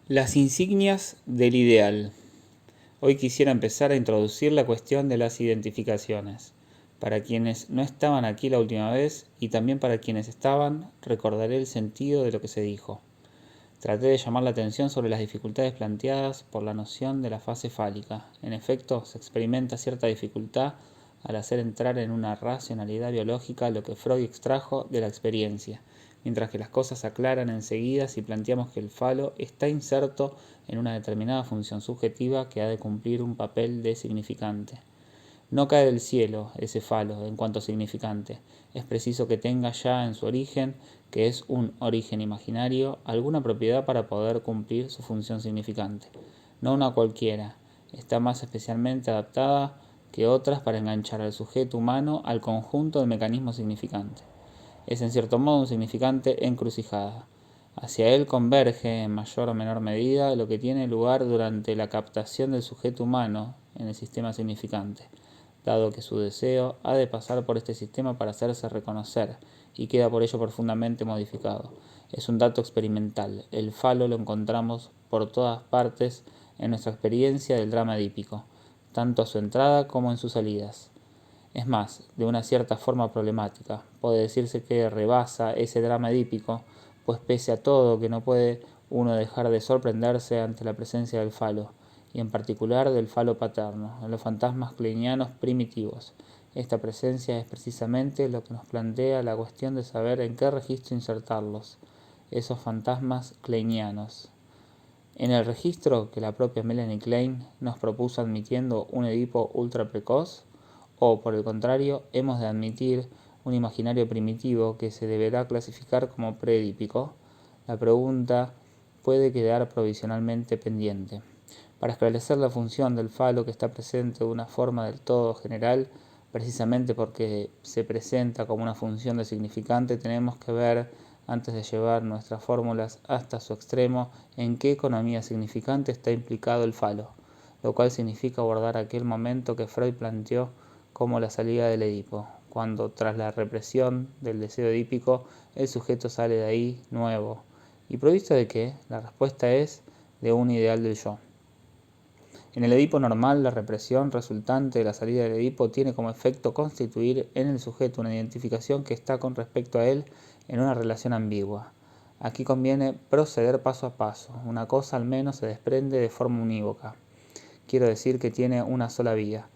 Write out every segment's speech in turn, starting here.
Las insignias del ideal. Hoy quisiera empezar a introducir la cuestión de las identificaciones. Para quienes no estaban aquí la última vez y también para quienes estaban, recordaré el sentido de lo que se dijo. Traté de llamar la atención sobre las dificultades planteadas por la noción de la fase fálica. En efecto, se experimenta cierta dificultad al hacer entrar en una racionalidad biológica lo que Freud extrajo de la experiencia, mientras que las cosas se aclaran enseguida si planteamos que el falo está inserto en una determinada función subjetiva que ha de cumplir un papel de significante. No cae del cielo ese falo en cuanto significante. Es preciso que tenga ya en su origen, que es un origen imaginario, alguna propiedad para poder cumplir su función significante. No una cualquiera. Está más especialmente adaptada que otras para enganchar al sujeto humano al conjunto del mecanismo significante. Es en cierto modo un significante encrucijada. Hacia él converge, en mayor o menor medida, lo que tiene lugar durante la captación del sujeto humano en el sistema significante, dado que su deseo ha de pasar por este sistema para hacerse reconocer, y queda por ello profundamente modificado. Es un dato experimental. El falo lo encontramos por todas partes en nuestra experiencia del drama edípico, tanto a su entrada como en sus salidas. Es más, de una cierta forma problemática. Puede decirse que rebasa ese drama edípico, pues pese a todo que no puede uno dejar de sorprenderse ante la presencia del falo, y en particular del falo paterno, en los fantasmas kleinianos primitivos. Esta presencia es precisamente lo que nos plantea la cuestión de saber en qué registro insertarlos, esos fantasmas kleinianos. En el registro que la propia Melanie Klein nos propuso admitiendo un Edipo ultra precoz, o, por el contrario, hemos de admitir un imaginario primitivo que se deberá clasificar como preedípico, la pregunta puede quedar provisionalmente pendiente. Para esclarecer la función del falo que está presente de una forma del todo general, precisamente porque se presenta como una función de significante, tenemos que ver, antes de llevar nuestras fórmulas hasta su extremo, en qué economía significante está implicado el falo, lo cual significa abordar aquel momento que Freud planteó como la salida del Edipo, cuando tras la represión del deseo edípico el sujeto sale de ahí nuevo. ¿Y provisto de qué? La respuesta es de un ideal del yo. En el Edipo normal, la represión resultante de la salida del Edipo tiene como efecto constituir en el sujeto una identificación que está con respecto a él en una relación ambigua. Aquí conviene proceder paso a paso. Una cosa al menos se desprende de forma unívoca. Quiero decir que tiene una sola vía,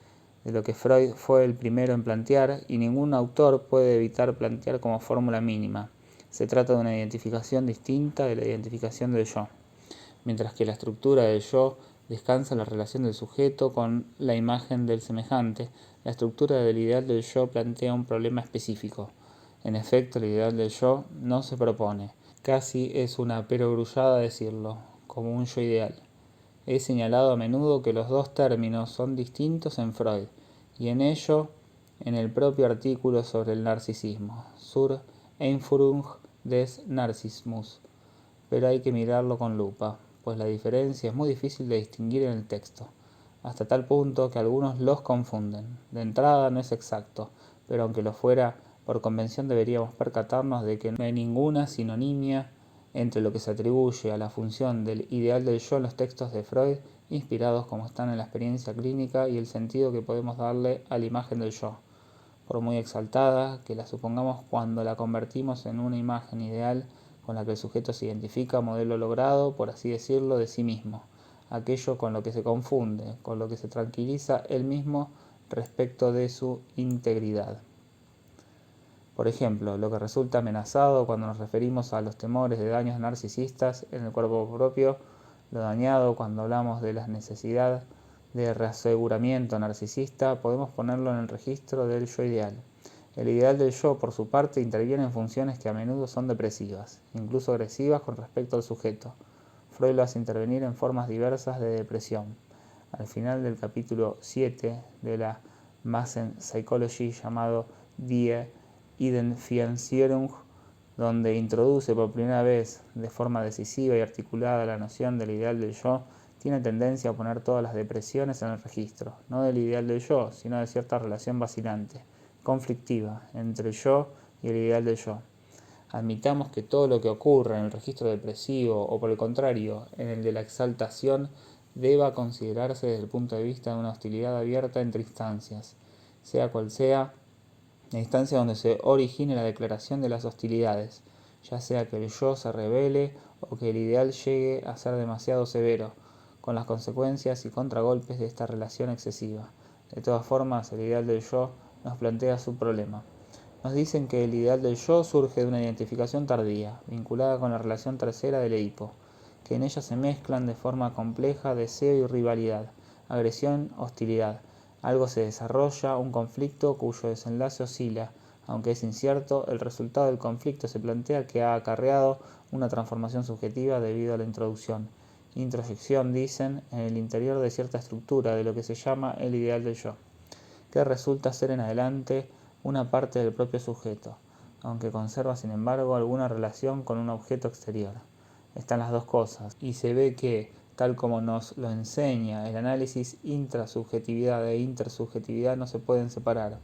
de lo que Freud fue el primero en plantear, y ningún autor puede evitar plantear como fórmula mínima. Se trata de una identificación distinta de la identificación del yo, mientras que la estructura del yo descansa en la relación del sujeto con la imagen del semejante. La estructura del ideal del yo plantea un problema específico. En efecto, el ideal del yo no se propone, casi es una perogrullada decirlo, como un yo ideal. He señalado a menudo que los dos términos son distintos en Freud, y en ello en el propio artículo sobre el narcisismo, Zur Einführung des Narzissmus, pero hay que mirarlo con lupa, pues la diferencia es muy difícil de distinguir en el texto, hasta tal punto que algunos los confunden. De entrada no es exacto, pero aunque lo fuera, por convención deberíamos percatarnos de que no hay ninguna sinonimia entre lo que se atribuye a la función del ideal del yo en los textos de Freud, inspirados como están en la experiencia clínica, y el sentido que podemos darle a la imagen del yo, por muy exaltada que la supongamos cuando la convertimos en una imagen ideal con la que el sujeto se identifica, modelo logrado, por así decirlo, de sí mismo, aquello con lo que se confunde, con lo que se tranquiliza él mismo respecto de su integridad. Por ejemplo, lo que resulta amenazado cuando nos referimos a los temores de daños narcisistas en el cuerpo propio, lo dañado cuando hablamos de la necesidad de reaseguramiento narcisista, podemos ponerlo en el registro del yo ideal. El ideal del yo, por su parte, interviene en funciones que a menudo son depresivas, incluso agresivas con respecto al sujeto. Freud lo hace intervenir en formas diversas de depresión. Al final del capítulo 7 de la Massenpsychologie, llamado Die Identifizierung, donde introduce por primera vez de forma decisiva y articulada la noción del ideal del yo, tiene tendencia a poner todas las depresiones en el registro, no del ideal del yo, sino de cierta relación vacilante, conflictiva, entre el yo y el ideal del yo. Admitamos que todo lo que ocurra en el registro depresivo o por el contrario en el de la exaltación deba considerarse desde el punto de vista de una hostilidad abierta entre instancias, sea cual sea la instancia donde se origine la declaración de las hostilidades, ya sea que el yo se rebele o que el ideal llegue a ser demasiado severo, con las consecuencias y contragolpes de esta relación excesiva. De todas formas, el ideal del yo nos plantea su problema. Nos dicen que el ideal del yo surge de una identificación tardía, vinculada con la relación tercera del Edipo, que en ella se mezclan de forma compleja deseo y rivalidad, agresión, hostilidad. Algo se desarrolla, un conflicto cuyo desenlace oscila. Aunque es incierto, el resultado del conflicto se plantea que ha acarreado una transformación subjetiva debido a la introducción. Introyección, dicen, en el interior de cierta estructura de lo que se llama el ideal del yo, que resulta ser en adelante una parte del propio sujeto, aunque conserva sin embargo alguna relación con un objeto exterior. Están las dos cosas, y se ve que, tal como nos lo enseña el análisis, intrasubjetividad e intersubjetividad no se pueden separar.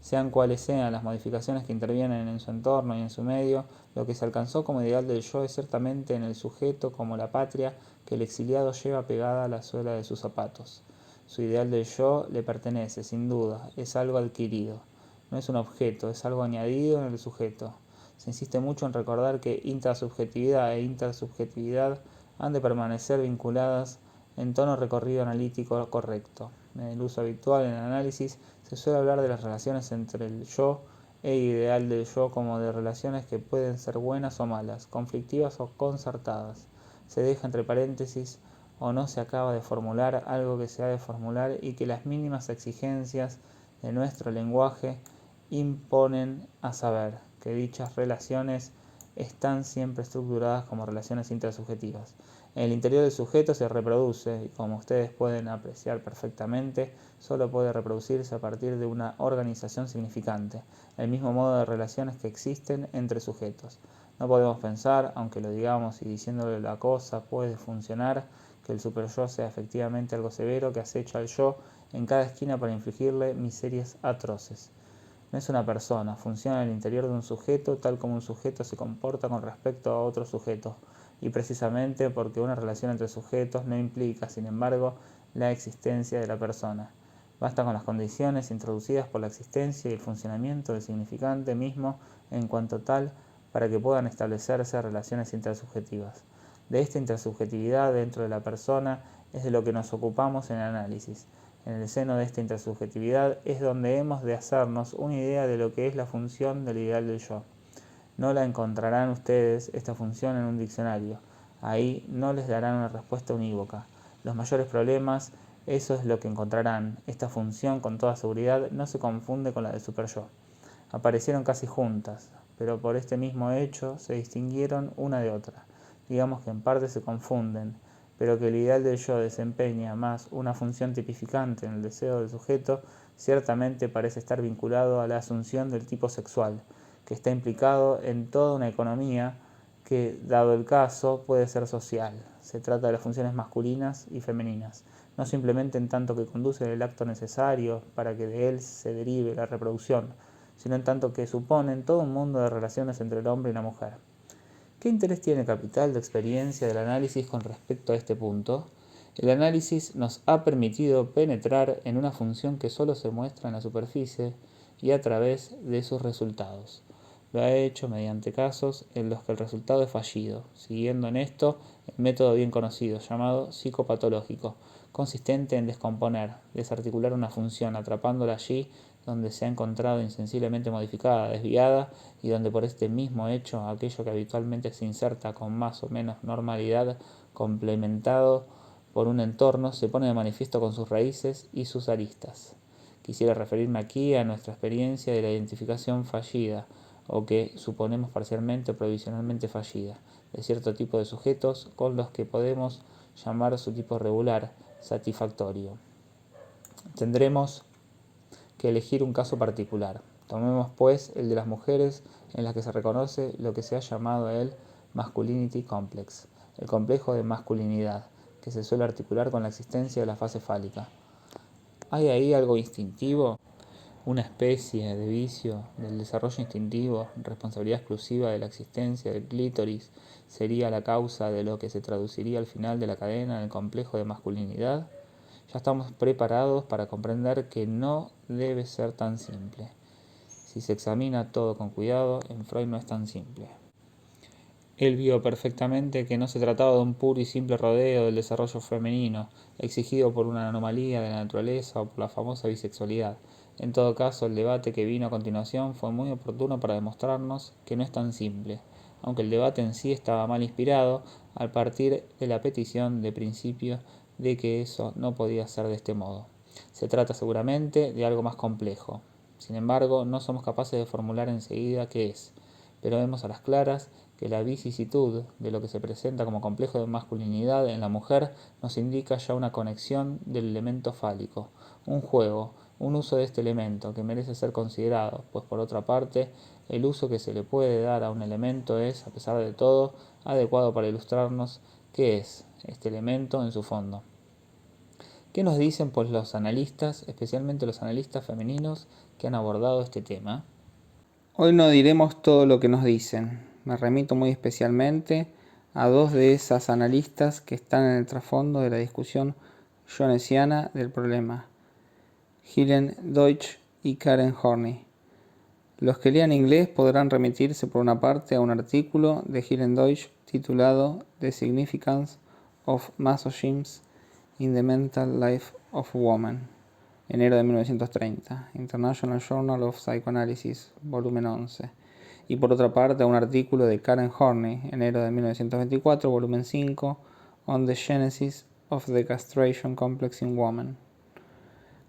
Sean cuales sean las modificaciones que intervienen en su entorno y en su medio, lo que se alcanzó como ideal del yo es ciertamente en el sujeto como la patria que el exiliado lleva pegada a la suela de sus zapatos. Su ideal del yo le pertenece, sin duda, es algo adquirido. No es un objeto, es algo añadido en el sujeto. Se insiste mucho en recordar que intrasubjetividad e intersubjetividad han de permanecer vinculadas en tono recorrido analítico correcto. En el uso habitual en el análisis se suele hablar de las relaciones entre el yo e ideal del yo como de relaciones que pueden ser buenas o malas, conflictivas o concertadas. Se deja entre paréntesis o no se acaba de formular algo que se ha de formular y que las mínimas exigencias de nuestro lenguaje imponen, a saber, que dichas relaciones están siempre estructuradas como relaciones intrasubjetivas. En el interior del sujeto se reproduce, y como ustedes pueden apreciar perfectamente, solo puede reproducirse a partir de una organización significante, el mismo modo de relaciones que existen entre sujetos. No podemos pensar, aunque lo digamos y diciéndole la cosa puede funcionar, que el superyo sea efectivamente algo severo que acecha al yo en cada esquina para infligirle miserias atroces. No es una persona, funciona en el interior de un sujeto tal como un sujeto se comporta con respecto a otro sujeto, y precisamente porque una relación entre sujetos no implica, sin embargo, la existencia de la persona. Basta con las condiciones introducidas por la existencia y el funcionamiento del significante mismo en cuanto tal para que puedan establecerse relaciones intersubjetivas. De esta intersubjetividad dentro de la persona es de lo que nos ocupamos en el análisis. En el seno de esta intersubjetividad es donde hemos de hacernos una idea de lo que es la función del ideal del yo. No la encontrarán ustedes, esta función, en un diccionario. Ahí no les darán una respuesta unívoca. Los mayores problemas, eso es lo que encontrarán. Esta función, con toda seguridad, no se confunde con la del superyo. Aparecieron casi juntas, pero por este mismo hecho se distinguieron una de otra. Digamos que en parte se confunden, pero que el ideal del yo desempeña más una función tipificante en el deseo del sujeto, ciertamente parece estar vinculado a la asunción del tipo sexual, que está implicado en toda una economía que, dado el caso, puede ser social. Se trata de las funciones masculinas y femeninas, no simplemente en tanto que conducen el acto necesario para que de él se derive la reproducción, sino en tanto que suponen todo un mundo de relaciones entre el hombre y la mujer. ¿Qué interés tiene Capital de experiencia del análisis con respecto a este punto? El análisis nos ha permitido penetrar en una función que solo se muestra en la superficie y a través de sus resultados. Lo ha hecho mediante casos en los que el resultado es fallido, siguiendo en esto el método bien conocido llamado psicopatológico, consistente en descomponer, desarticular una función, atrapándola allí donde se ha encontrado insensiblemente modificada, desviada, y donde por este mismo hecho aquello que habitualmente se inserta con más o menos normalidad, complementado por un entorno, se pone de manifiesto con sus raíces y sus aristas. Quisiera referirme aquí a nuestra experiencia de la identificación fallida, o que suponemos parcialmente o provisionalmente fallida, de cierto tipo de sujetos con los que podemos llamar su tipo regular, satisfactorio. Tendremos que elegir un caso particular. Tomemos pues el de las mujeres en las que se reconoce lo que se ha llamado el masculinity complex, el complejo de masculinidad, que se suele articular con la existencia de la fase fálica. ¿Hay ahí algo instintivo? una especie de vicio del desarrollo instintivo, responsabilidad exclusiva de la existencia del clítoris, sería la causa de lo que se traduciría al final de la cadena en el complejo de masculinidad, ya estamos preparados para comprender que no debe ser tan simple. Si se examina todo con cuidado, en Freud no es tan simple. Él vio perfectamente que no se trataba de un puro y simple rodeo del desarrollo femenino, exigido por una anomalía de la naturaleza o por la famosa bisexualidad. En todo caso, el debate que vino a continuación fue muy oportuno para demostrarnos que no es tan simple, aunque el debate en sí estaba mal inspirado al partir de la petición de principio de que eso no podía ser de este modo. Se trata seguramente de algo más complejo. Sin embargo, no somos capaces de formular enseguida qué es, pero vemos a las claras que la vicisitud de lo que se presenta como complejo de masculinidad en la mujer nos indica ya una conexión del elemento fálico, un juego, un uso de este elemento que merece ser considerado, pues por otra parte, el uso que se le puede dar a un elemento es, a pesar de todo, adecuado para ilustrarnos qué es este elemento en su fondo. ¿Qué nos dicen pues los analistas, especialmente los analistas femeninos que han abordado este tema? Hoy no diremos todo lo que nos dicen. Me remito muy especialmente a dos de esas analistas que están en el trasfondo de la discusión jonesiana del problema, Helen Deutsch y Karen Horney. Los que lean inglés podrán remitirse por una parte a un artículo de Helen Deutsch titulado The Significance of Masochism in the Mental Life of Woman, enero de 1930, International Journal of Psychoanalysis, volumen 11, y por otra parte a un artículo de Karen Horney, enero de 1924, volumen 5, On the Genesis of the Castration Complex in Women.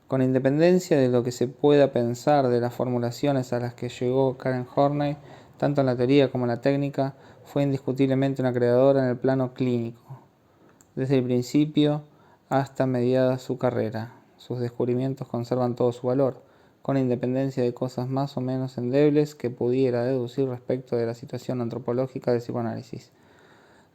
Con independencia de lo que se pueda pensar de las formulaciones a las que llegó Karen Horney, tanto en la teoría como en la técnica, fue indiscutiblemente una creadora en el plano clínico, desde el principio hasta mediada su carrera. Sus descubrimientos conservan todo su valor, con independencia de cosas más o menos endebles que pudiera deducir respecto de la situación antropológica del psicoanálisis.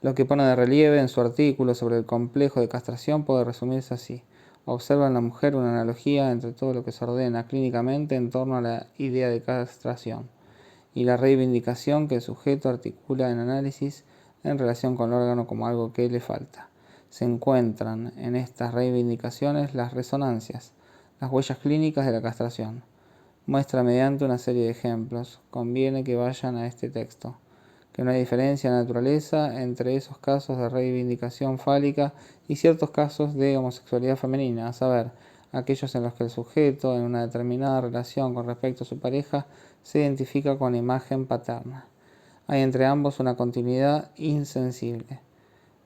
Lo que pone de relieve en su artículo sobre el complejo de castración puede resumirse así. Observa en la mujer una analogía entre todo lo que se ordena clínicamente en torno a la idea de castración y la reivindicación que el sujeto articula en análisis en relación con el órgano como algo que le falta. Se encuentran en estas reivindicaciones las resonancias, las huellas clínicas de la castración. Muestra mediante una serie de ejemplos. Conviene que vayan a este texto. Que no hay diferencia en la naturaleza entre esos casos de reivindicación fálica y ciertos casos de homosexualidad femenina, a saber, aquellos en los que el sujeto, en una determinada relación con respecto a su pareja, se identifica con la imagen paterna. Hay entre ambos una continuidad insensible.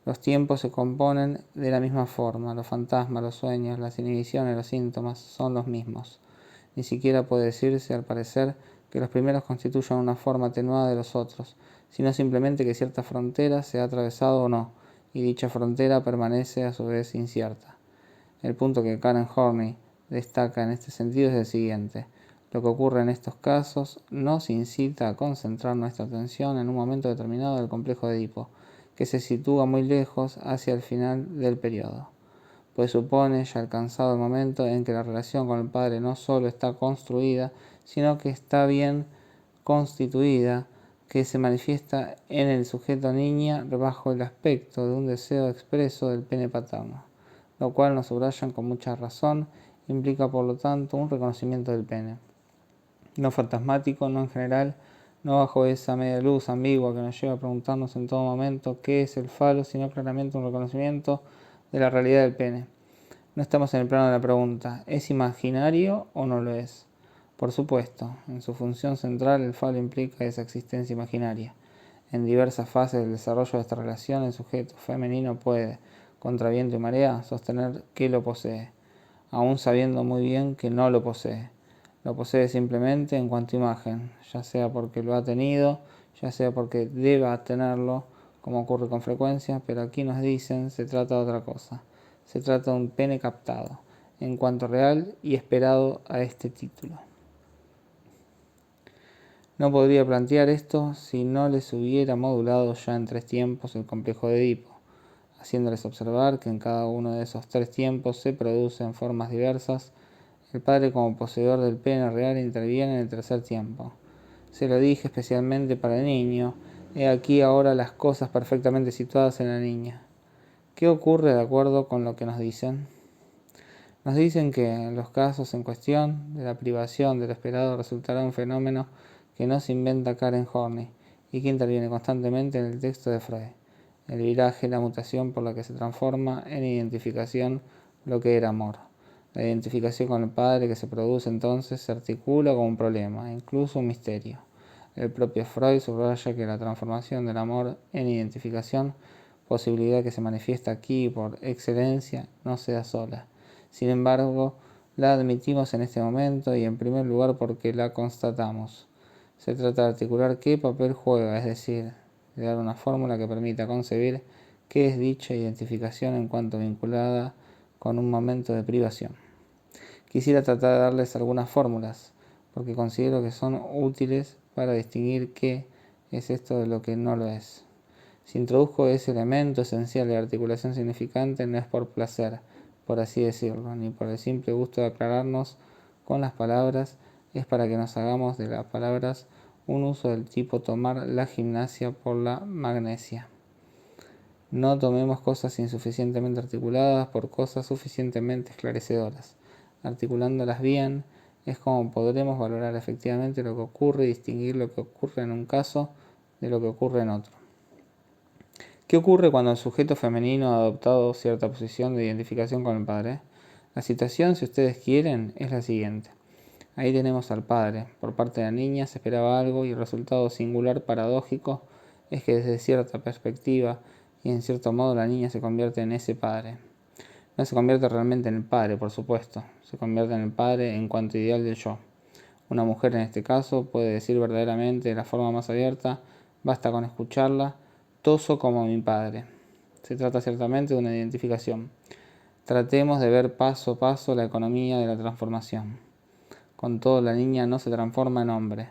Los tiempos se componen de la misma forma, los fantasmas, los sueños, las inhibiciones, los síntomas son los mismos. Ni siquiera puede decirse, al parecer, que los primeros constituyan una forma atenuada de los otros, sino simplemente que cierta frontera se ha atravesado o no, y dicha frontera permanece a su vez incierta. El punto que Karen Horney destaca en este sentido es el siguiente. Lo que ocurre en estos casos nos incita a concentrar nuestra atención en un momento determinado del complejo de Edipo, que se sitúa muy lejos hacia el final del periodo, pues supone ya alcanzado el momento en que la relación con el padre no solo está construida, sino que está bien constituida, que se manifiesta en el sujeto niña bajo el aspecto de un deseo expreso del pene paterno, lo cual, nos subrayan con mucha razón, implica por lo tanto un reconocimiento del pene. No fantasmático, no en general, no bajo esa media luz ambigua que nos lleva a preguntarnos en todo momento qué es el falo, sino claramente un reconocimiento de la realidad del pene. No estamos en el plano de la pregunta, ¿es imaginario o no lo es? Por supuesto, en su función central el falo implica esa existencia imaginaria. En diversas fases del desarrollo de esta relación el sujeto femenino puede, contra viento y marea, sostener que lo posee, aun sabiendo muy bien que no lo posee. Lo posee simplemente en cuanto a imagen, ya sea porque lo ha tenido, ya sea porque deba tenerlo, como ocurre con frecuencia, pero aquí nos dicen se trata de otra cosa. Se trata de un pene captado, en cuanto real y esperado a este título. No podría plantear esto si no les hubiera modulado ya en 3 tiempos el complejo de Edipo, haciéndoles observar que en cada uno de esos 3 tiempos se producen formas diversas El padre como poseedor del pene real interviene en el tercer tiempo. Se lo dije especialmente para el niño. He aquí ahora las cosas perfectamente situadas en la niña. ¿Qué ocurre de acuerdo con lo que nos dicen? Nos dicen que en los casos en cuestión de la privación de lo esperado resultará un fenómeno que no se inventa Karen Horney y que interviene constantemente en el texto de Freud. El viraje, la mutación por la que se transforma en identificación lo que era amor. La identificación con el padre que se produce entonces se articula como un problema, incluso un misterio. El propio Freud subraya que la transformación del amor en identificación, posibilidad que se manifiesta aquí por excelencia, no se da sola. Sin embargo, la admitimos en este momento y en primer lugar porque la constatamos. Se trata de articular qué papel juega, es decir, de dar una fórmula que permita concebir qué es dicha identificación en cuanto vinculada con un momento de privación. Quisiera tratar de darles algunas fórmulas, porque considero que son útiles para distinguir qué es esto de lo que no lo es. Si introduzco ese elemento esencial de articulación significante, no es por placer, por así decirlo, ni por el simple gusto de aclararnos con las palabras, es para que nos hagamos de las palabras un uso del tipo tomar la gimnasia por la magnesia. No tomemos cosas insuficientemente articuladas por cosas suficientemente esclarecedoras. Articulándolas bien es como podremos valorar efectivamente lo que ocurre y distinguir lo que ocurre en un caso de lo que ocurre en otro. ¿Qué ocurre cuando el sujeto femenino ha adoptado cierta posición de identificación con el padre? La situación, si ustedes quieren, es la siguiente. Ahí tenemos al padre. Por parte de la niña se esperaba algo y el resultado singular paradójico es que desde cierta perspectiva y en cierto modo la niña se convierte en ese padre. No se convierte realmente en el padre, por supuesto. Se convierte en el padre en cuanto ideal del yo. Una mujer en este caso puede decir verdaderamente de la forma más abierta, basta con escucharla, toso como mi padre. Se trata ciertamente de una identificación. Tratemos de ver paso a paso la economía de la transformación. Con todo, la niña no se transforma en hombre.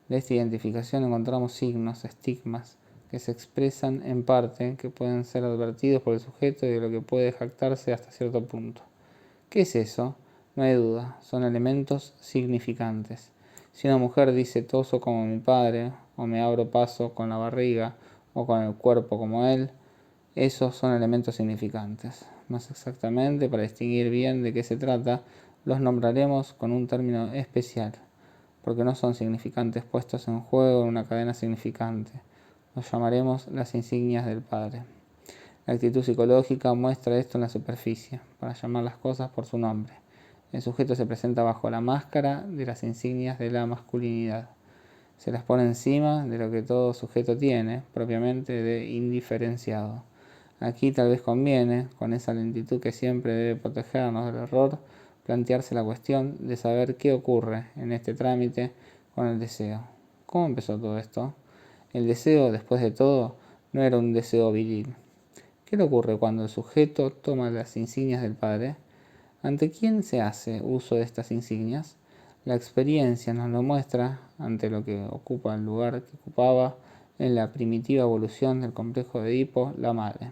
De esta identificación encontramos signos, estigmas, que se expresan en parte, que pueden ser advertidos por el sujeto y de lo que puede jactarse hasta cierto punto. ¿Qué es eso? No hay duda, son elementos significantes. Si una mujer dice toso como mi padre, o me abro paso con la barriga, o con el cuerpo como él, esos son elementos significantes. Más exactamente, para distinguir bien de qué se trata, los nombraremos con un término especial, porque no son significantes puestos en juego en una cadena significante. Los llamaremos las insignias del padre. La actitud psicológica muestra esto en la superficie, para llamar las cosas por su nombre. El sujeto se presenta bajo la máscara de las insignias de la masculinidad. Se las pone encima de lo que todo sujeto tiene, propiamente de indiferenciado. Aquí tal vez conviene, con esa lentitud que siempre debe protegernos del error, plantearse la cuestión de saber qué ocurre en este trámite con el deseo. ¿Cómo empezó todo esto? El deseo, después de todo, no era un deseo viril. ¿Qué le ocurre cuando el sujeto toma las insignias del padre? ¿Ante quién se hace uso de estas insignias? La experiencia nos lo muestra ante lo que ocupa el lugar que ocupaba en la primitiva evolución del complejo de Edipo, la madre.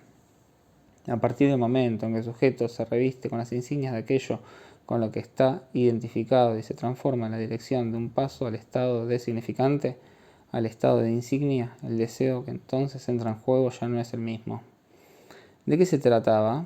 A partir del momento en que el sujeto se reviste con las insignias de aquello con lo que está identificado y se transforma en la dirección de un paso al estado de significante, al estado de insignia, el deseo que entonces entra en juego ya no es el mismo. ¿De qué se trataba?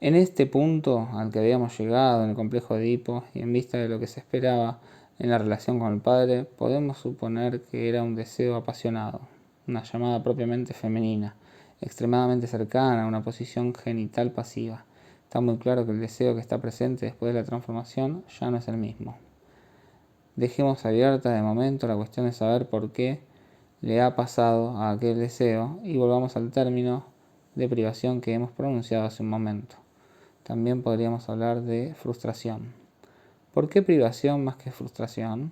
En este punto al que habíamos llegado en el complejo de Edipo y en vista de lo que se esperaba en la relación con el padre, podemos suponer que era un deseo apasionado, una llamada propiamente femenina, extremadamente cercana a una posición genital pasiva. Está muy claro que el deseo que está presente después de la transformación ya no es el mismo. Dejemos abierta de momento la cuestión de saber por qué le ha pasado a aquel deseo y volvamos al término de privación que hemos pronunciado hace un momento. También podríamos hablar de frustración. ¿Por qué privación más que frustración?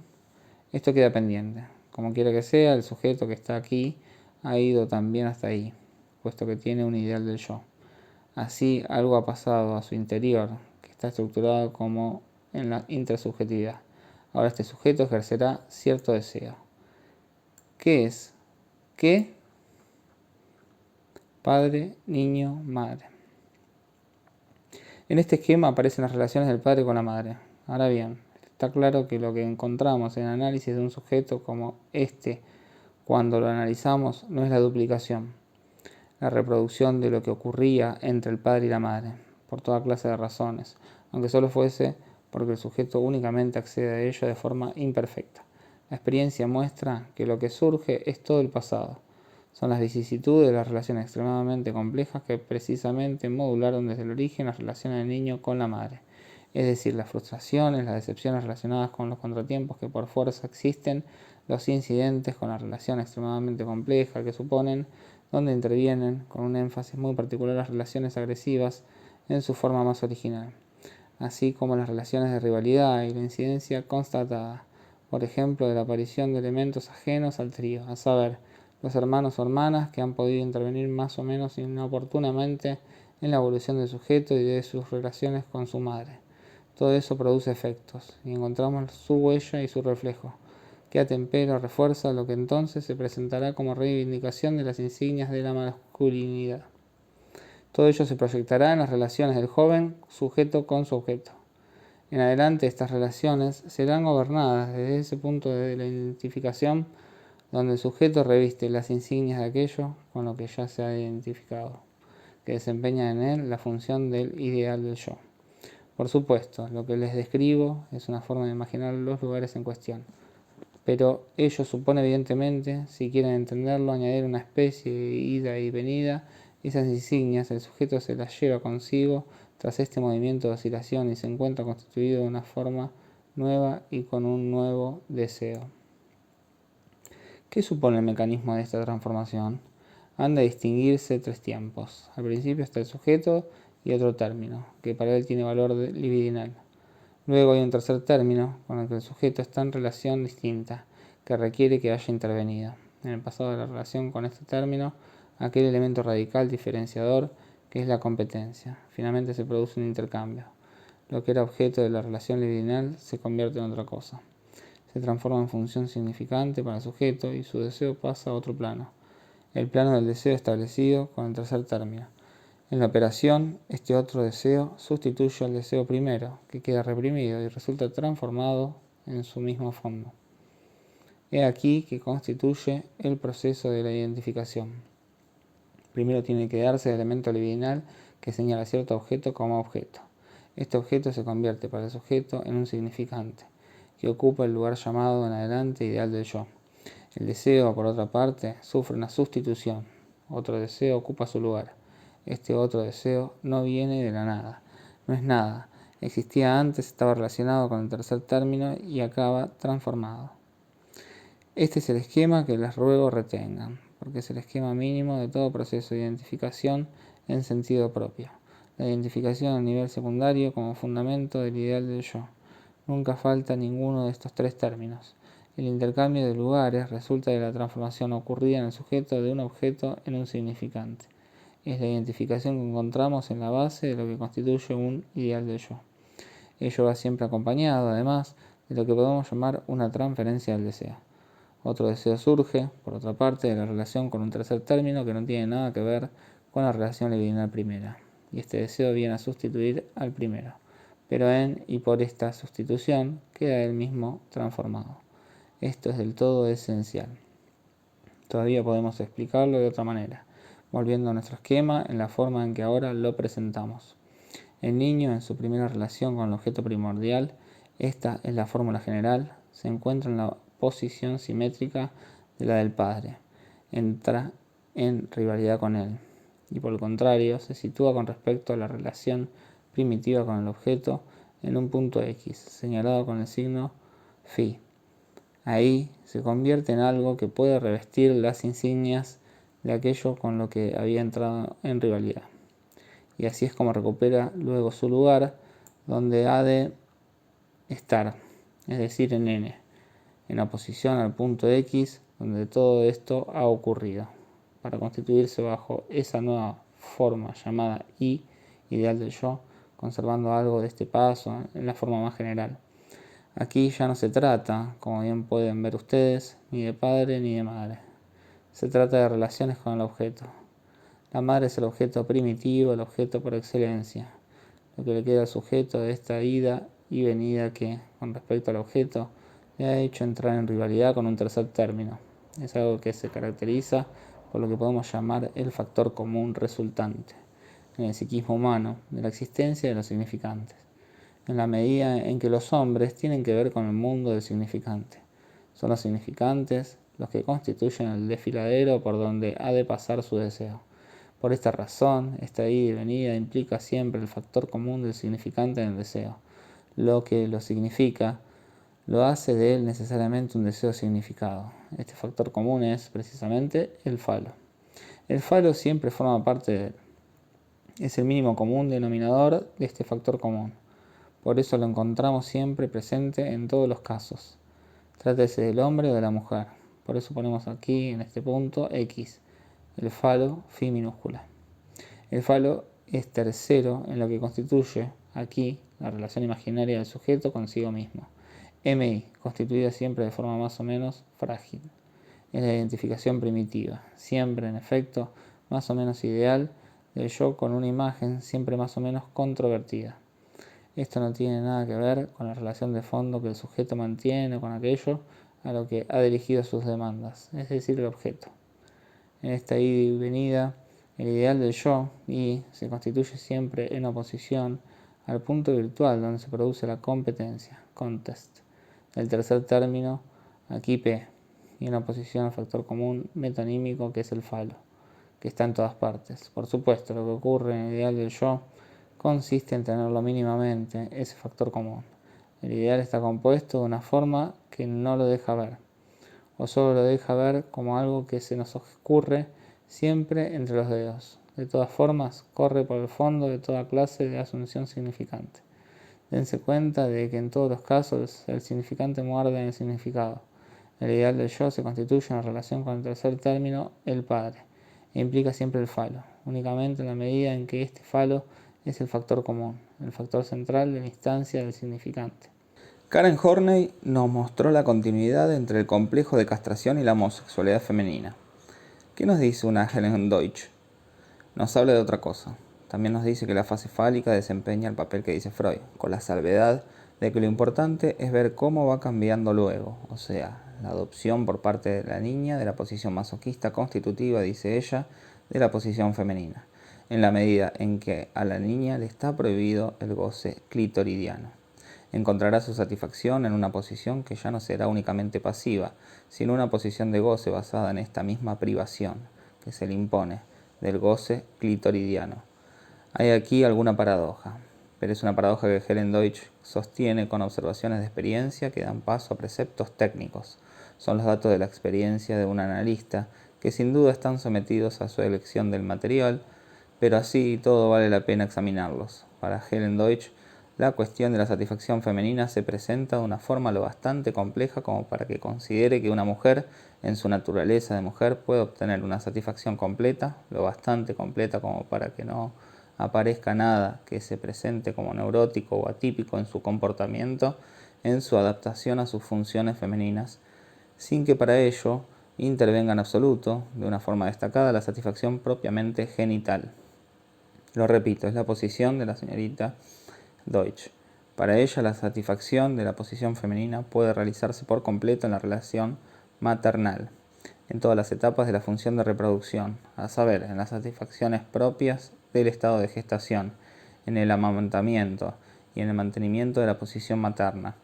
Esto queda pendiente. Como quiera que sea, el sujeto que está aquí ha ido también hasta ahí, puesto que tiene un ideal del yo. Así, algo ha pasado a su interior, que está estructurado como en la intersubjetividad. Ahora este sujeto ejercerá cierto deseo. ¿Qué es? ¿Qué? Padre, niño, madre. En este esquema aparecen las relaciones del padre con la madre. Ahora bien, está claro que lo que encontramos en el análisis de un sujeto como este, cuando lo analizamos, no es la duplicación, la reproducción de lo que ocurría entre el padre y la madre, por toda clase de razones, aunque solo fuese porque el sujeto únicamente accede a ello de forma imperfecta. La experiencia muestra que lo que surge es todo el pasado. Son las vicisitudes de las relaciones extremadamente complejas que precisamente modularon desde el origen las relaciones del niño con la madre. Es decir, las frustraciones, las decepciones relacionadas con los contratiempos que por fuerza existen, los incidentes con la relación extremadamente compleja que suponen, donde intervienen con un énfasis muy particular las relaciones agresivas en su forma más original, así como las relaciones de rivalidad y la incidencia constatada, por ejemplo, de la aparición de elementos ajenos al trío, a saber, los hermanos o hermanas que han podido intervenir más o menos inoportunamente en la evolución del sujeto y de sus relaciones con su madre. Todo eso produce efectos, y encontramos su huella y su reflejo, que atempera o refuerza lo que entonces se presentará como reivindicación de las insignias de la masculinidad. Todo ello se proyectará en las relaciones del joven sujeto con su objeto. En adelante estas relaciones serán gobernadas desde ese punto de la identificación donde el sujeto reviste las insignias de aquello con lo que ya se ha identificado, que desempeña en él la función del ideal del yo. Por supuesto, lo que les describo es una forma de imaginar los lugares en cuestión, pero ello supone evidentemente, si quieren entenderlo, añadir una especie de ida y venida. Esas insignias el sujeto se las lleva consigo tras este movimiento de oscilación y se encuentra constituido de una forma nueva y con un nuevo deseo. ¿Qué supone el mecanismo de esta transformación? Han de distinguirse tres tiempos. Al principio está el sujeto y otro término, que para él tiene valor libidinal. Luego hay un tercer término, con el que el sujeto está en relación distinta, que requiere que haya intervenido. En el pasado de la relación con este término, aquel elemento radical diferenciador que es la competencia. Finalmente se produce un intercambio. Lo que era objeto de la relación libidinal se convierte en otra cosa. Se transforma en función significante para el sujeto y su deseo pasa a otro plano, el plano del deseo establecido con el tercer término. En la operación, este otro deseo sustituye al deseo primero, que queda reprimido y resulta transformado en su mismo fondo. He aquí que constituye el proceso de la identificación. Primero tiene que darse el elemento libidinal que señala cierto objeto como objeto. Este objeto se convierte para el sujeto en un significante, que ocupa el lugar llamado en adelante ideal del yo. El deseo, por otra parte, sufre una sustitución. Otro deseo ocupa su lugar. Este otro deseo no viene de la nada, no es nada. Existía antes, estaba relacionado con el tercer término y acaba transformado. Este es el esquema que les ruego retengan, porque es el esquema mínimo de todo proceso de identificación en sentido propio. La identificación a nivel secundario como fundamento del ideal del yo. Nunca falta ninguno de estos tres términos. El intercambio de lugares resulta de la transformación ocurrida en el sujeto de un objeto en un significante. Es la identificación que encontramos en la base de lo que constituye un ideal del yo. Ello va siempre acompañado, además, de lo que podemos llamar una transferencia del deseo. Otro deseo surge, por otra parte, de la relación con un tercer término que no tiene nada que ver con la relación libidinal primera, y este deseo viene a sustituir al primero, pero en y por esta sustitución queda él mismo transformado. Esto es del todo esencial. Todavía podemos explicarlo de otra manera, volviendo a nuestro esquema en la forma en que ahora lo presentamos. El niño, en su primera relación con el objeto primordial, esta es la fórmula general, se encuentra en la posición simétrica de la del padre, entra en rivalidad con él, y por el contrario, se sitúa con respecto a la relación primitiva con el objeto en un punto X, señalado con el signo phi. Ahí se convierte en algo que puede revestir las insignias de aquello con lo que había entrado en rivalidad. Y así es como recupera luego su lugar donde ha de estar, es decir, en N, en oposición al punto X donde todo esto ha ocurrido, para constituirse bajo esa nueva forma llamada I, ideal del yo, conservando algo de este paso en la forma más general. Aquí ya no se trata, como bien pueden ver ustedes, ni de padre ni de madre. Se trata de relaciones con el objeto. La madre es el objeto primitivo, el objeto por excelencia. Lo que le queda al sujeto de esta ida y venida que, con respecto al objeto, le ha hecho entrar en rivalidad con un tercer término. Es algo que se caracteriza por lo que podemos llamar el factor común resultante en el psiquismo humano de la existencia de los significantes, en la medida en que los hombres tienen que ver con el mundo del significante. Son los significantes los que constituyen el desfiladero por donde ha de pasar su deseo. Por esta razón, esta ida y venida implica siempre el factor común del significante en el deseo. Lo que lo significa lo hace de él necesariamente un deseo significado. Este factor común es, precisamente, el falo. El falo siempre forma parte de él. Es el mínimo común denominador de este factor común. Por eso lo encontramos siempre presente en todos los casos. Trátese del hombre o de la mujer. Por eso ponemos aquí, en este punto, X. El falo, phi minúscula. El falo es tercero en lo que constituye, aquí, la relación imaginaria del sujeto consigo mismo. MI, constituida siempre de forma más o menos frágil. Es la identificación primitiva, siempre, en efecto, más o menos ideal, del yo con una imagen siempre más o menos controvertida. Esto no tiene nada que ver con la relación de fondo que el sujeto mantiene con aquello a lo que ha dirigido sus demandas, es decir, el objeto. En esta ida y venida, el ideal del yo y se constituye siempre en oposición al punto virtual donde se produce la competencia, contest, del tercer término, aquí P, y en oposición al factor común metonímico que es el falo, que está en todas partes. Por supuesto, lo que ocurre en el ideal del yo consiste en tenerlo mínimamente, ese factor común. El ideal está compuesto de una forma que no lo deja ver, o solo lo deja ver como algo que se nos ocurre siempre entre los dedos. De todas formas, corre por el fondo de toda clase de asunción significante. Dense cuenta de que en todos los casos el significante muerde en el significado. El ideal del yo se constituye en relación con el tercer término, el padre, e implica siempre el falo, únicamente en la medida en que este falo es el factor común, el factor central de la instancia del significante. Karen Horney nos mostró la continuidad entre el complejo de castración y la homosexualidad femenina. ¿Qué nos dice una Helen Deutsch? Nos habla de otra cosa. También nos dice que la fase fálica desempeña el papel que dice Freud, con la salvedad de que lo importante es ver cómo va cambiando luego, o sea, la adopción por parte de la niña de la posición masoquista constitutiva, dice ella, de la posición femenina, en la medida en que a la niña le está prohibido el goce clitoridiano. Encontrará su satisfacción en una posición que ya no será únicamente pasiva, sino una posición de goce basada en esta misma privación que se le impone del goce clitoridiano. Hay aquí alguna paradoja, pero es una paradoja que Helen Deutsch sostiene con observaciones de experiencia que dan paso a preceptos técnicos. Son los datos de la experiencia de un analista que sin duda están sometidos a su elección del material, pero así y todo vale la pena examinarlos. Para Helen Deutsch, la cuestión de la satisfacción femenina se presenta de una forma lo bastante compleja como para que considere que una mujer, en su naturaleza de mujer, puede obtener una satisfacción completa, lo bastante completa como para que no aparezca nada que se presente como neurótico o atípico en su comportamiento, en su adaptación a sus funciones femeninas, sin que para ello intervenga en absoluto, de una forma destacada, la satisfacción propiamente genital. Lo repito, es la posición de la señorita Deutsch. Para ella, la satisfacción de la posición femenina puede realizarse por completo en la relación maternal, en todas las etapas de la función de reproducción, a saber, en las satisfacciones propias del estado de gestación, en el amamantamiento y en el mantenimiento de la posición materna.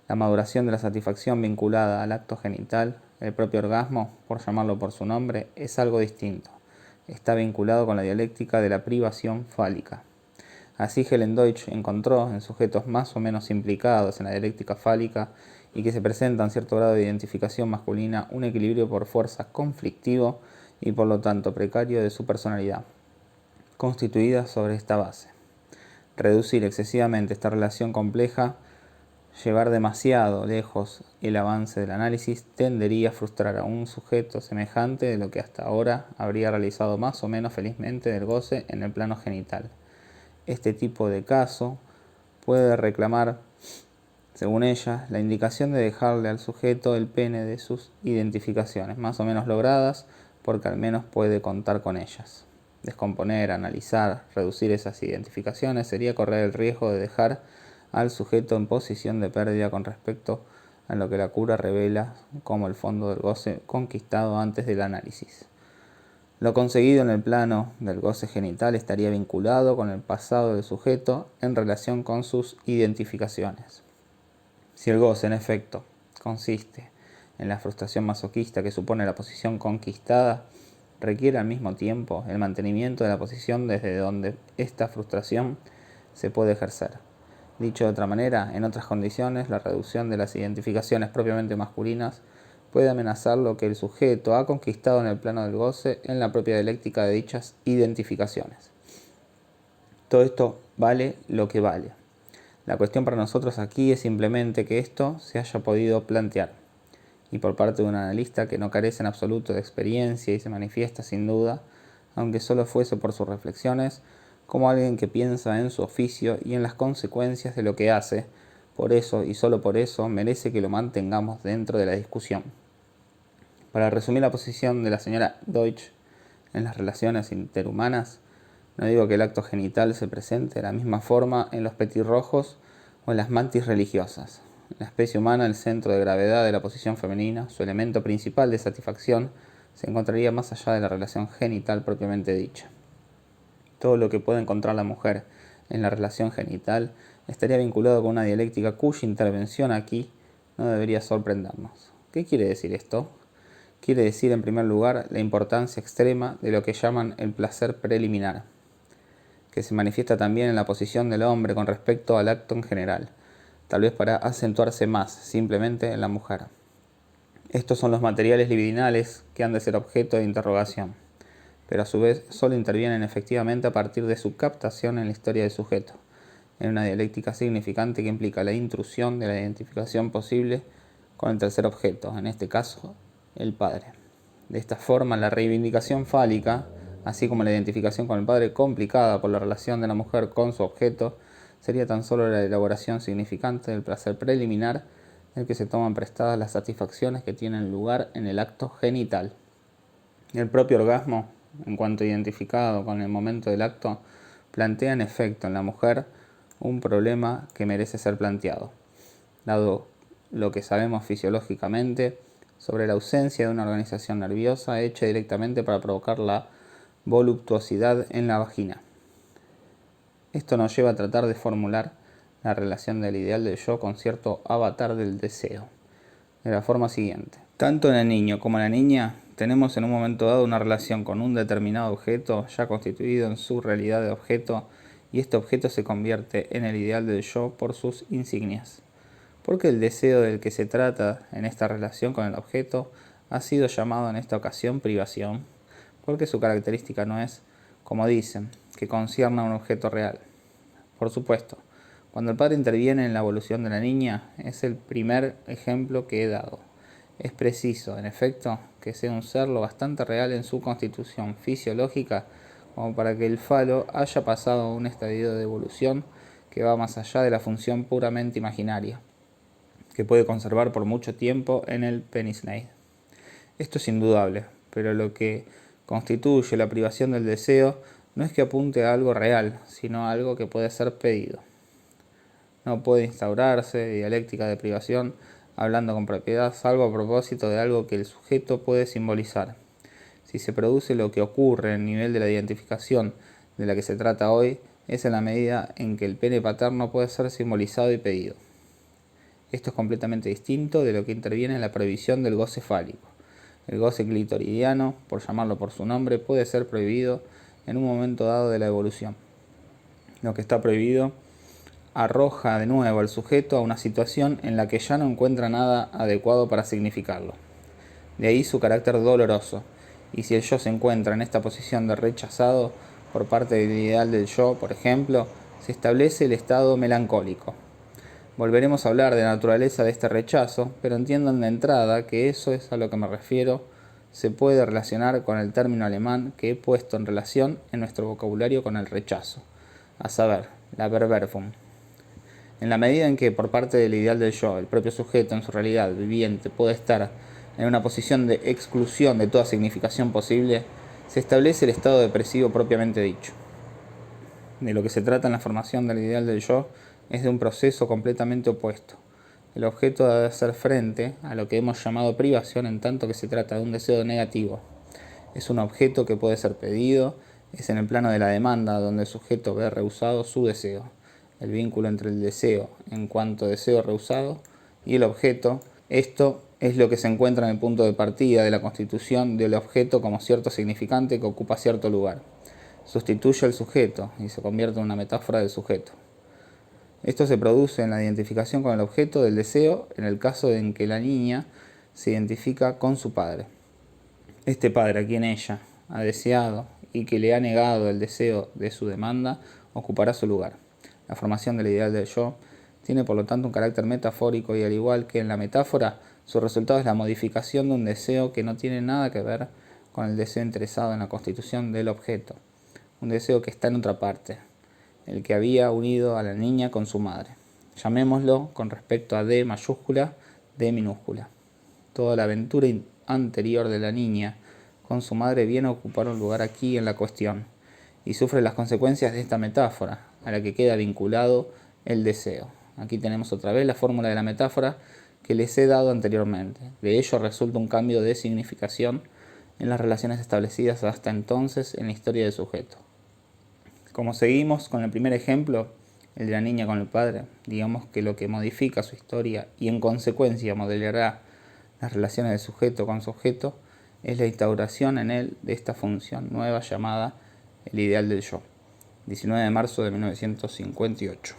La maduración de la satisfacción vinculada al acto genital, el propio orgasmo, por llamarlo por su nombre, es algo distinto. Está vinculado con la dialéctica de la privación fálica. Así Helen Deutsch encontró en sujetos más o menos implicados en la dialéctica fálica y que se presentan cierto grado de identificación masculina un equilibrio por fuerza conflictivo y por lo tanto precario de su personalidad, constituida sobre esta base. Reducir excesivamente esta relación compleja, llevar demasiado lejos el avance del análisis, tendería a frustrar a un sujeto semejante de lo que hasta ahora habría realizado más o menos felizmente del goce en el plano genital. Este tipo de caso puede reclamar, según ella, la indicación de dejarle al sujeto el pene de sus identificaciones, más o menos logradas, porque al menos puede contar con ellas. Descomponer, analizar, reducir esas identificaciones sería correr el riesgo de dejar al sujeto en posición de pérdida con respecto a lo que la cura revela como el fondo del goce conquistado antes del análisis. Lo conseguido en el plano del goce genital estaría vinculado con el pasado del sujeto en relación con sus identificaciones. Si el goce, en efecto, consiste en la frustración masoquista que supone la posición conquistada, requiere al mismo tiempo el mantenimiento de la posición desde donde esta frustración se puede ejercer. Dicho de otra manera, en otras condiciones, la reducción de las identificaciones propiamente masculinas puede amenazar lo que el sujeto ha conquistado en el plano del goce en la propia dialéctica de dichas identificaciones. Todo esto vale lo que vale. La cuestión para nosotros aquí es simplemente que esto se haya podido plantear, y por parte de un analista que no carece en absoluto de experiencia y se manifiesta sin duda, aunque solo fuese por sus reflexiones, como alguien que piensa en su oficio y en las consecuencias de lo que hace. Por eso y solo por eso merece que lo mantengamos dentro de la discusión. Para resumir la posición de la señora Deutsch en las relaciones interhumanas, no digo que el acto genital se presente de la misma forma en los petirrojos o en las mantis religiosas. En la especie humana, el centro de gravedad de la posición femenina, su elemento principal de satisfacción, se encontraría más allá de la relación genital propiamente dicha. Todo lo que puede encontrar la mujer en la relación genital estaría vinculado con una dialéctica cuya intervención aquí no debería sorprendernos. ¿Qué quiere decir esto? Quiere decir, en primer lugar, la importancia extrema de lo que llaman el placer preliminar, que se manifiesta también en la posición del hombre con respecto al acto en general, tal vez para acentuarse más simplemente en la mujer. Estos son los materiales libidinales que han de ser objeto de interrogación, pero a su vez solo intervienen efectivamente a partir de su captación en la historia del sujeto, en una dialéctica significante que implica la intrusión de la identificación posible con el tercer objeto, en este caso, el padre. De esta forma, la reivindicación fálica, así como la identificación con el padre complicada por la relación de la mujer con su objeto, sería tan solo la elaboración significante del placer preliminar del que se toman prestadas las satisfacciones que tienen lugar en el acto genital. El propio orgasmo, en cuanto identificado con el momento del acto, plantea en efecto en la mujer un problema que merece ser planteado, dado lo que sabemos fisiológicamente sobre la ausencia de una organización nerviosa hecha directamente para provocar la voluptuosidad en la vagina. Esto nos lleva a tratar de formular la relación del ideal del yo con cierto avatar del deseo, de la forma siguiente. Tanto en el niño como en la niña tenemos en un momento dado una relación con un determinado objeto ya constituido en su realidad de objeto, y este objeto se convierte en el ideal del yo por sus insignias. Porque el deseo del que se trata en esta relación con el objeto ha sido llamado en esta ocasión privación, porque su característica no es, como dicen, que concierna a un objeto real. Por supuesto, cuando el padre interviene en la evolución de la niña, es el primer ejemplo que he dado. Es preciso, en efecto, que sea un ser lo bastante real en su constitución fisiológica como para que el falo haya pasado a un estadio de evolución que va más allá de la función puramente imaginaria, que puede conservar por mucho tiempo en el penisneid. Esto es indudable, pero lo que constituye la privación del deseo no es que apunte a algo real, sino a algo que puede ser pedido. No puede instaurarse dialéctica de privación hablando con propiedad, salvo a propósito de algo que el sujeto puede simbolizar. Si se produce lo que ocurre en el nivel de la identificación de la que se trata hoy, es en la medida en que el pene paterno puede ser simbolizado y pedido. Esto es completamente distinto de lo que interviene en la prohibición del goce fálico. El goce clitoridiano, por llamarlo por su nombre, puede ser prohibido en un momento dado de la evolución. Lo que está prohibido arroja de nuevo al sujeto a una situación en la que ya no encuentra nada adecuado para significarlo. De ahí su carácter doloroso, y si el yo se encuentra en esta posición de rechazado por parte del ideal del yo, por ejemplo, se establece el estado melancólico. Volveremos a hablar de la naturaleza de este rechazo, pero entiendan de entrada que eso es a lo que me refiero, se puede relacionar con el término alemán que he puesto en relación en nuestro vocabulario con el rechazo, a saber, la Verwerfung. En la medida en que por parte del ideal del yo, el propio sujeto en su realidad viviente puede estar en una posición de exclusión de toda significación posible, se establece el estado depresivo propiamente dicho. De lo que se trata en la formación del ideal del yo es de un proceso completamente opuesto. El objeto debe hacer frente a lo que hemos llamado privación en tanto que se trata de un deseo negativo. Es un objeto que puede ser pedido, es en el plano de la demanda donde el sujeto ve rehusado su deseo. El vínculo entre el deseo en cuanto deseo rehusado y el objeto, esto es lo que se encuentra en el punto de partida de la constitución del objeto como cierto significante que ocupa cierto lugar. Sustituye al sujeto y se convierte en una metáfora del sujeto. Esto se produce en la identificación con el objeto del deseo en el caso en que la niña se identifica con su padre. Este padre a quien ella ha deseado y que le ha negado el deseo de su demanda ocupará su lugar. La formación del ideal del yo tiene por lo tanto un carácter metafórico y al igual que en la metáfora, su resultado es la modificación de un deseo que no tiene nada que ver con el deseo interesado en la constitución del objeto. Un deseo que está en otra parte, el que había unido a la niña con su madre. Llamémoslo con respecto a D mayúscula, D minúscula. Toda la aventura anterior de la niña con su madre viene a ocupar un lugar aquí en la cuestión y sufre las consecuencias de esta metáfora, a la que queda vinculado el deseo. Aquí tenemos otra vez la fórmula de la metáfora que les he dado anteriormente. De ello resulta un cambio de significación en las relaciones establecidas hasta entonces en la historia del sujeto. Como seguimos con el primer ejemplo, el de la niña con el padre, digamos que lo que modifica su historia y en consecuencia modelará las relaciones del sujeto con su objeto es la instauración en él de esta función nueva llamada el ideal del yo. 19 de marzo de 1958.